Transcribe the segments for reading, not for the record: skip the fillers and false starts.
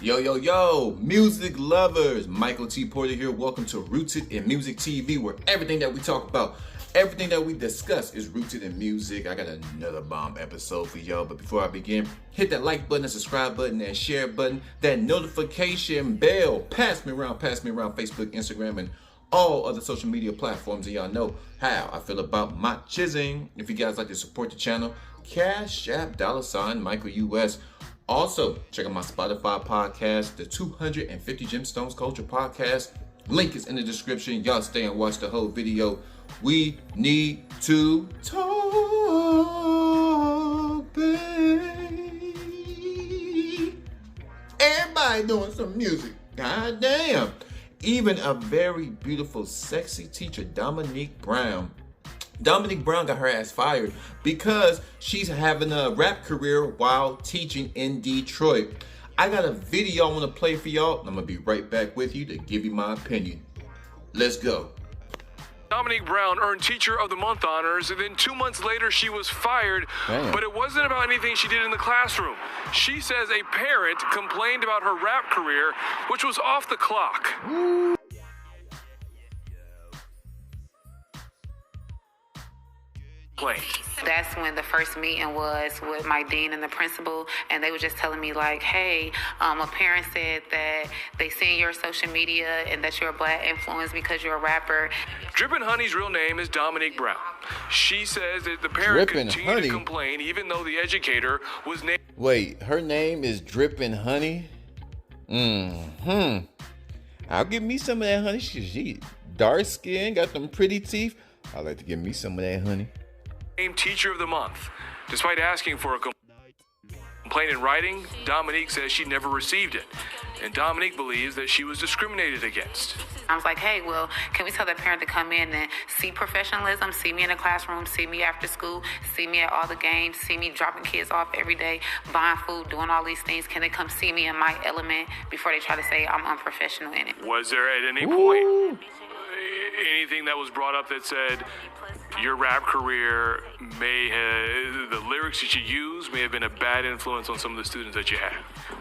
Yo, yo, yo, music lovers, Michael T. Porter here. Welcome to Rooted in Music TV, where everything that we talk about, everything that we discuss is rooted in music. I got another bomb episode for y'all, but before I begin, hit that like button, that subscribe button, that share button, that notification bell. Pass me around Facebook, Instagram, and all other social media platforms, and y'all know how I feel about my chizzing. If you guys like to support the channel, Cash App, $ Michael US. Also, check out my Spotify podcast, the 250 Gemstones Culture Podcast. Link is in the description. Y'all stay and watch the whole video. We need to talk, babe. Everybody doing some music. God damn. Even a very beautiful, sexy teacher, Dominique Brown. Dominique Brown got her ass fired because she's having a rap career while teaching in Detroit. I got a video I want to play for y'all. I'm going to be right back with you to give you my opinion. Let's go. Dominique Brown earned Teacher of the Month honors, and then 2 months later she was fired. Damn. But it wasn't about anything she did in the classroom. She says a parent complained about her rap career, which was off the clock. That's when the first meeting was with my dean and the principal, and they were just telling me like, hey, a parent said that they seen your social media and that you're a black influence because you're a rapper. Drippin' Honey's real name is Dominique Brown. She says that the parent Drippin' continued Honey? to complain even though the educator was named. Wait, her name is Drippin' Honey? I'll give me some of that honey. She dark skin, got them pretty teeth. I like to give me some of that honey. Named Teacher of the Month. Despite asking for a complaint in writing, Dominique says she never received it. And Dominique believes that she was discriminated against. I was like, hey, well, can we tell that parent to come in and see professionalism, see me in the classroom, see me after school, see me at all the games, see me dropping kids off every day, buying food, doing all these things. Can they come see me in my element before they try to say I'm unprofessional in it? Was there at any point anything that was brought up that said your rap career may have, the lyrics that you use may have been a bad influence on some of the students that you had?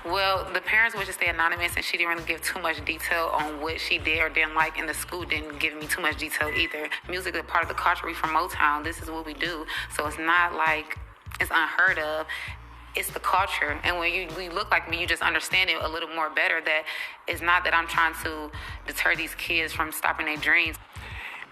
Well, the parents would just stay anonymous, and she didn't really give too much detail on what she did or didn't like, and the school didn't give me too much detail either. Music is part of the culture. We from Motown. This is what we do. So it's not like it's unheard of. It's the culture. And when you look like me, you just understand it a little more better, that it's not that I'm trying to deter these kids from stopping their dreams.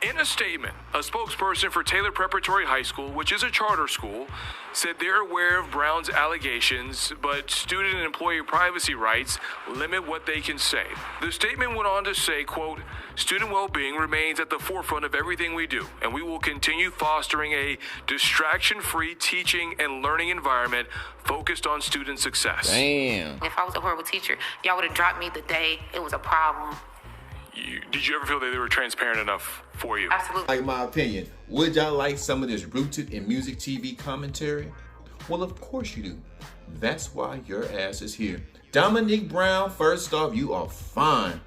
In a statement, a spokesperson for Taylor Preparatory High School, which is a charter school, said they're aware of Brown's allegations, but student and employee privacy rights limit what they can say. The statement went on to say, quote, student well-being remains at the forefront of everything we do, and we will continue fostering a distraction-free teaching and learning environment focused on student success. Damn. If I was a horrible teacher, y'all would have dropped me the day it was a problem. Did you ever feel that they were transparent enough for you? Absolutely. Like my opinion, would y'all like some of this Rooted in Music TV commentary? Well, of course you do. That's why your ass is here. Dominique Brown, first off, you are fine.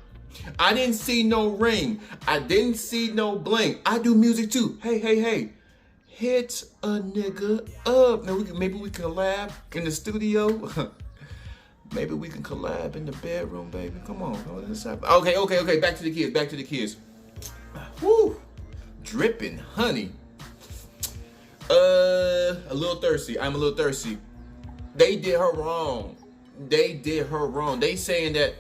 I didn't see no ring. I didn't see no bling. I do music too. Hey. Hit a nigga up. Now maybe we can collab in the studio. Maybe we can collab in the bedroom, baby. Come on. Let's happen. Okay. Back to the kids. Woo. Drippin' Honey. A little thirsty. I'm a little thirsty. They did her wrong. They saying that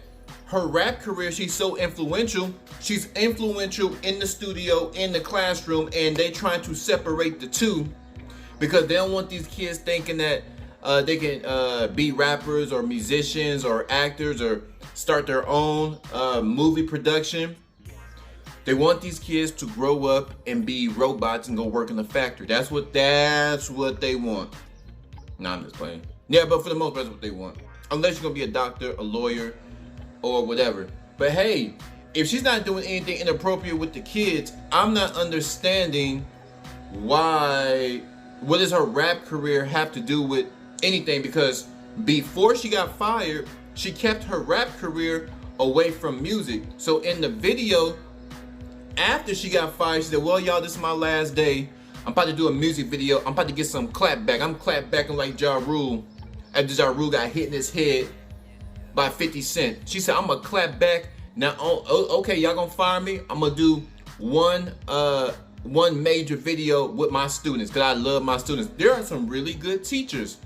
her rap career, she's so influential. She's influential in the studio, in the classroom, and they trying to separate the two because they don't want these kids thinking that they can be rappers or musicians or actors or start their own movie production. They want these kids to grow up and be robots and go work in the factory. That's what they want. No, I'm just playing. Yeah, but for the most part, that's what they want. Unless you're gonna be a doctor, a lawyer, or whatever. But hey, if she's not doing anything inappropriate with the kids, I'm not understanding why. What does her rap career have to do with anything, because before she got fired, she kept her rap career away from music. So in the video, after she got fired, she said, well, y'all, this is my last day. I'm about to do a music video. I'm about to get some clapback. I'm clapbacking like Ja Rule after Ja Rule got hit in his head by 50 Cent. She said, I'm gonna clap back. Now, okay, y'all gonna fire me? I'm gonna do one major video with my students, because I love my students. There are some really good teachers.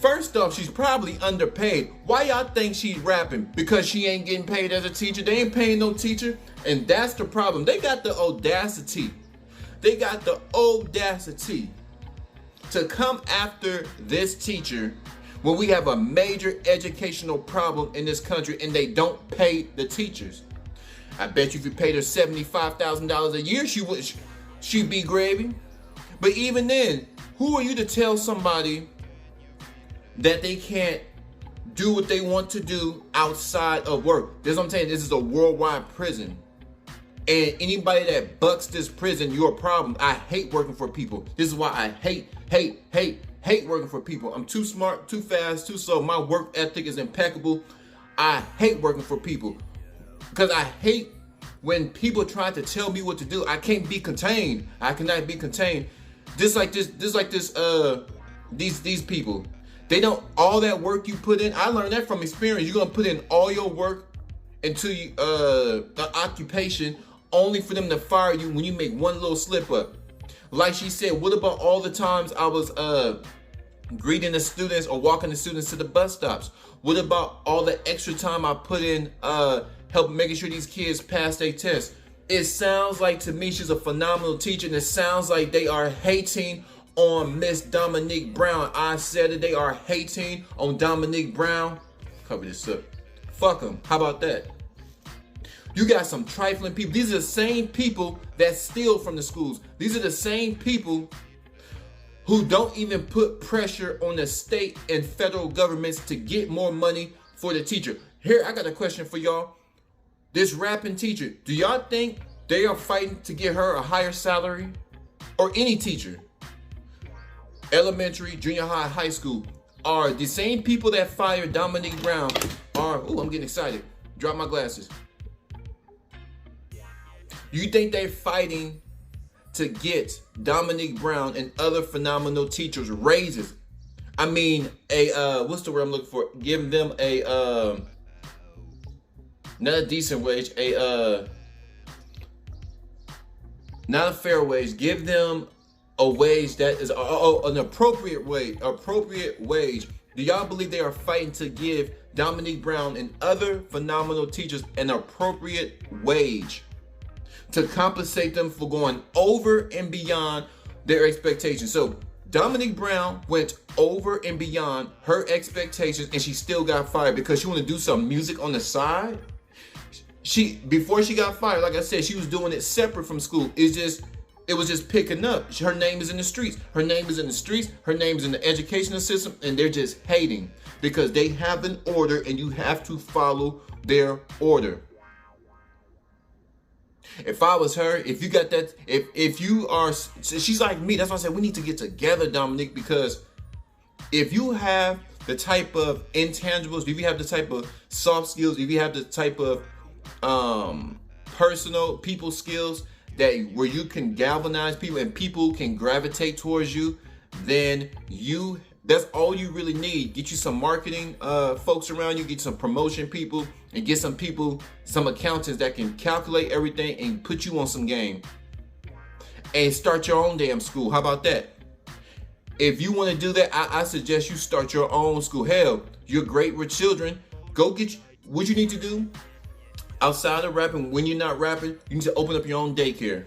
First off, she's probably underpaid. Why y'all think she's rapping? Because she ain't getting paid as a teacher? They ain't paying no teacher. And that's the problem. They got the audacity. They got the audacity to come after this teacher when we have a major educational problem in this country and they don't pay the teachers. I bet you if you paid her $75,000 a year, she'd be gravy. But even then, who are you to tell somebody that they can't do what they want to do outside of work? That's what I'm saying. This is a worldwide prison. And anybody that bucks this prison, you're a problem. I hate working for people. This is why I hate working for people. I'm too smart, too fast, too slow. My work ethic is impeccable. I hate working for people because I hate when people try to tell me what to do. I can't be contained. I cannot be contained. These people. They don't, all that work you put in, I learned that from experience. You're gonna put in all your work into an occupation only for them to fire you when you make one little slip up. Like she said, what about all the times I was greeting the students or walking the students to the bus stops? What about all the extra time I put in helping making sure these kids pass their tests? It sounds like to me she's a phenomenal teacher, and it sounds like they are hating on Miss Dominique Brown. I said it, they are hating on Dominique Brown. Cover this up. Fuck them. How about that? You got some trifling people. These are the same people that steal from the schools. These are the same people who don't even put pressure on the state and federal governments to get more money for the teacher. Here, I got a question for y'all. This rapping teacher, do y'all think they are fighting to get her a higher salary? Or any teacher? Elementary, junior high, high school. Are the same people that fired Dominique Brown I'm getting excited. Drop my glasses. You think they're fighting to get Dominique Brown and other phenomenal teachers raises? I mean, what's the word I'm looking for? Give them not a decent wage, not a fair wage. Give them a wage that is an appropriate wage. Do y'all believe they are fighting to give Dominique Brown and other phenomenal teachers an appropriate wage to compensate them for going over and beyond their expectations? So Dominique Brown went over and beyond her expectations, and she still got fired because she wanted to do some music on the side. Before she got fired, like I said, she was doing it separate from school. It was just picking up. Her name is in the streets. Her name is in the streets. Her name is in the educational system, and they're just hating because they have an order, and you have to follow their order. If I was her, if you got that, if you are, she's like me. That's why I said we need to get together, Dominique, because if you have the type of intangibles, if you have the type of soft skills, if you have the type of personal people skills where you can galvanize people and people can gravitate towards you, then that's all you really need. Get you some marketing folks around you, get some promotion people, and get some people, some accountants that can calculate everything and put you on some game. And start your own damn school. How about that? If you want to do that, I suggest you start your own school. Hell, you're great with children. Go get what you need to do. Outside of rapping, when you're not rapping, you need to open up your own daycare.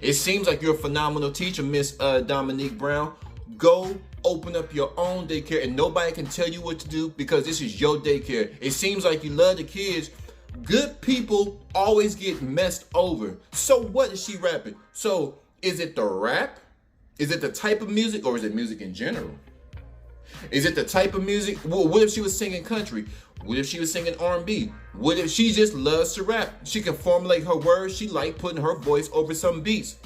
It seems like you're a phenomenal teacher, Miss Dominique Brown. Go open up your own daycare, and nobody can tell you what to do because this is your daycare. It seems like you love the kids. Good people always get messed over. So what is she rapping? So is it the rap? Is it the type of music, or is it music in general? Is it the type of music? Well, what if she was singing country? What if she was singing R&B? What if she just loves to rap? She can formulate her words. She like putting her voice over some beats.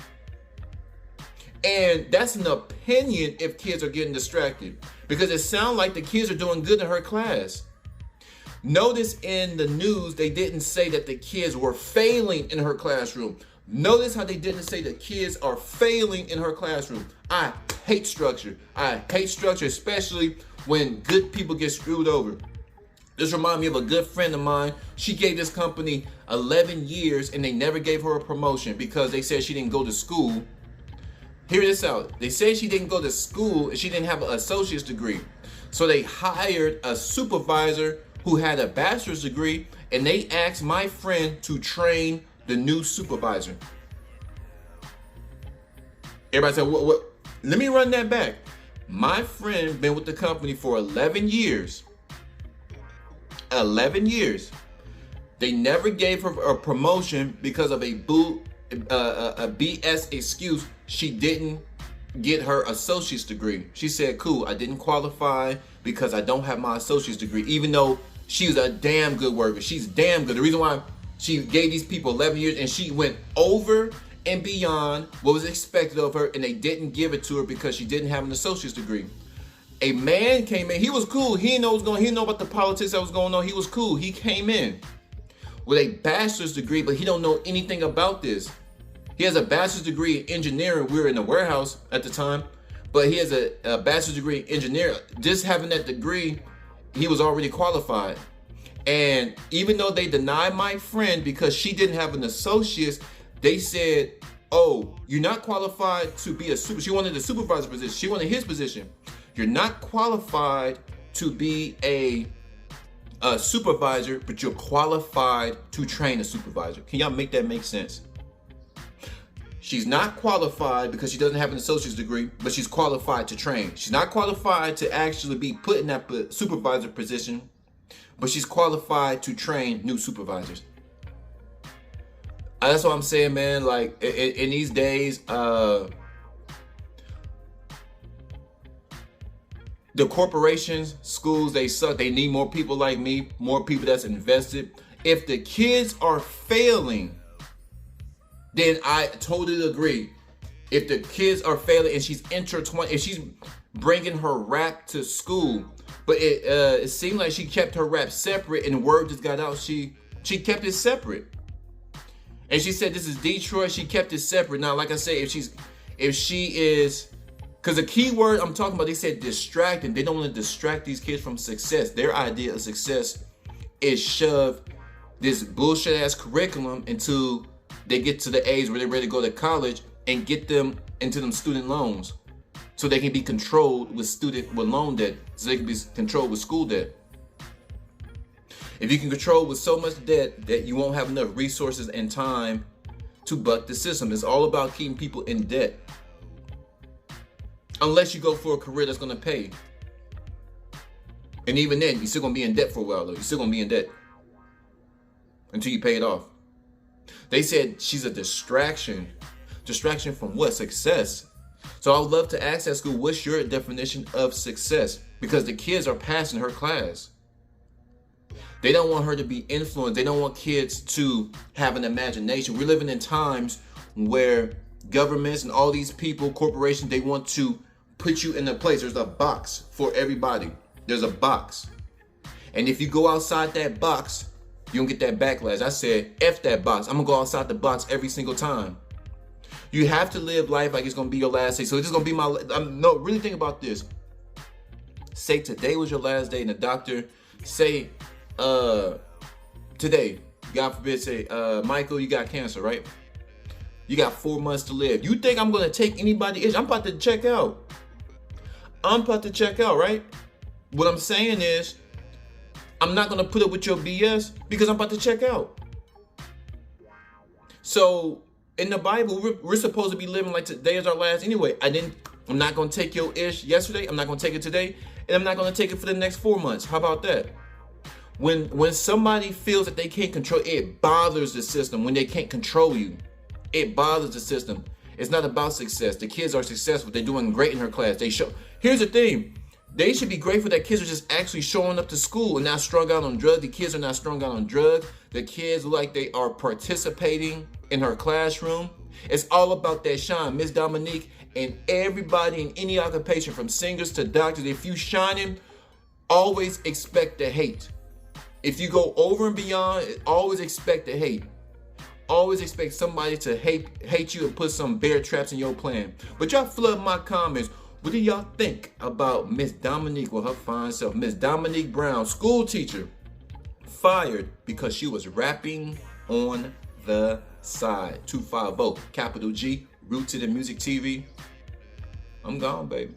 And that's an opinion if kids are getting distracted, because it sounds like the kids are doing good in her class. Notice in the news, they didn't say that the kids were failing in her classroom. Notice how they didn't say the kids are failing in her classroom. I hate structure. I hate structure, especially when good people get screwed over. This reminds me of a good friend of mine. She gave this company 11 years and they never gave her a promotion because they said she didn't go to school. Hear this out. They said she didn't go to school and she didn't have an associate's degree. So they hired a supervisor who had a bachelor's degree, and they asked my friend to train the new supervisor. Everybody said, what? Let me run that back. My friend been with the company for 11 years. 11 years. They never gave her a promotion because of a BS excuse. She didn't get her associate's degree. She said, cool, I didn't qualify because I don't have my associate's degree, even though she was a damn good worker. She's damn good. The reason why she gave these people 11 years and she went over and beyond what was expected of her, and they didn't give it to her because she didn't have an associate's degree. A man came in. He was cool. He didn't know what was going on. He didn't know about the politics that was going on. He was cool. He came in with a bachelor's degree, but he don't know anything about this. He has a bachelor's degree in engineering. We were in the warehouse at the time, but he has a bachelor's degree in engineering. Just having that degree, he was already qualified. And even though they denied my friend because she didn't have an associate's, they said, oh, you're not qualified to be a super. She wanted the supervisor position. She wanted his position. You're not qualified to be a supervisor, but you're qualified to train a supervisor. Can y'all make that make sense? She's not qualified because she doesn't have an associate's degree, but she's qualified to train. She's not qualified to actually be put in that supervisor position, but she's qualified to train new supervisors. That's what I'm saying, man. Like in these days, the corporations, schools, they suck. They need more people like me, more people that's invested. If the kids are failing, then I totally agree. If the kids are failing and she's intertwined, if she's bringing her rap to school, but it seemed like she kept her rap separate and word just got out, she kept it separate. And she said, this is Detroit, she kept it separate. Now, like I said, if she is, because the key word I'm talking about, they said distracting. They don't want to distract these kids from success. Their idea of success is shove this bullshit ass curriculum until they get to the age where they're ready to go to college and get them into them student loans so they can be controlled with loan debt, so they can be controlled with school debt. If you can control with so much debt that you won't have enough resources and time to buck the system. It's all about keeping people in debt. Unless you go for a career that's gonna pay. And even then, you're still gonna be in debt for a while though. You're still gonna be in debt until you pay it off. They said she's a distraction. Distraction from what? Success. So I would love to ask that school, what's your definition of success? Because the kids are passing her class. They don't want her to be influenced. They don't want kids to have an imagination. We're living in times where governments and all these people, corporations, they want to put you in a place. There's a box for everybody. There's a box. And if you go outside that box, you don't get that backlash. I said, F that box. I'm going to go outside the box every single time. You have to live life like it's going to be your last day. So this is going to be my, no, really think about this. Say today was your last day and the doctor say, today, God forbid, say, Michael, you got cancer, right? You got 4 months to live. You think I'm going to take anybody? I'm about to check out. I'm about to check out, right? What I'm saying is, I'm not going to put up with your BS because I'm about to check out. So in the Bible, we're supposed to be living like today is our last anyway. I'm not going to take your ish yesterday. I'm not going to take it today. And I'm not going to take it for the next 4 months. How about that? When somebody feels that they can't control, it bothers the system when they can't control you. It bothers the system. It's not about success. The kids are successful. They're doing great in her class. Here's the thing. They should be grateful that kids are just actually showing up to school and not strung out on drugs. The kids are not strung out on drugs. The kids look like they are participating in her classroom. It's all about that shine. Miss Dominique And everybody in any occupation, from singers to doctors, if you shining, always expect the hate. If you go over and beyond, always expect the hate. Always expect somebody to hate you and put some bear traps in your plan. But y'all flood my comments. What do y'all think about Miss Dominique with her fine self? Miss Dominique Brown, school teacher, fired because she was rapping on the side. 250, capital G, Rooted in Music TV. I'm gone, baby.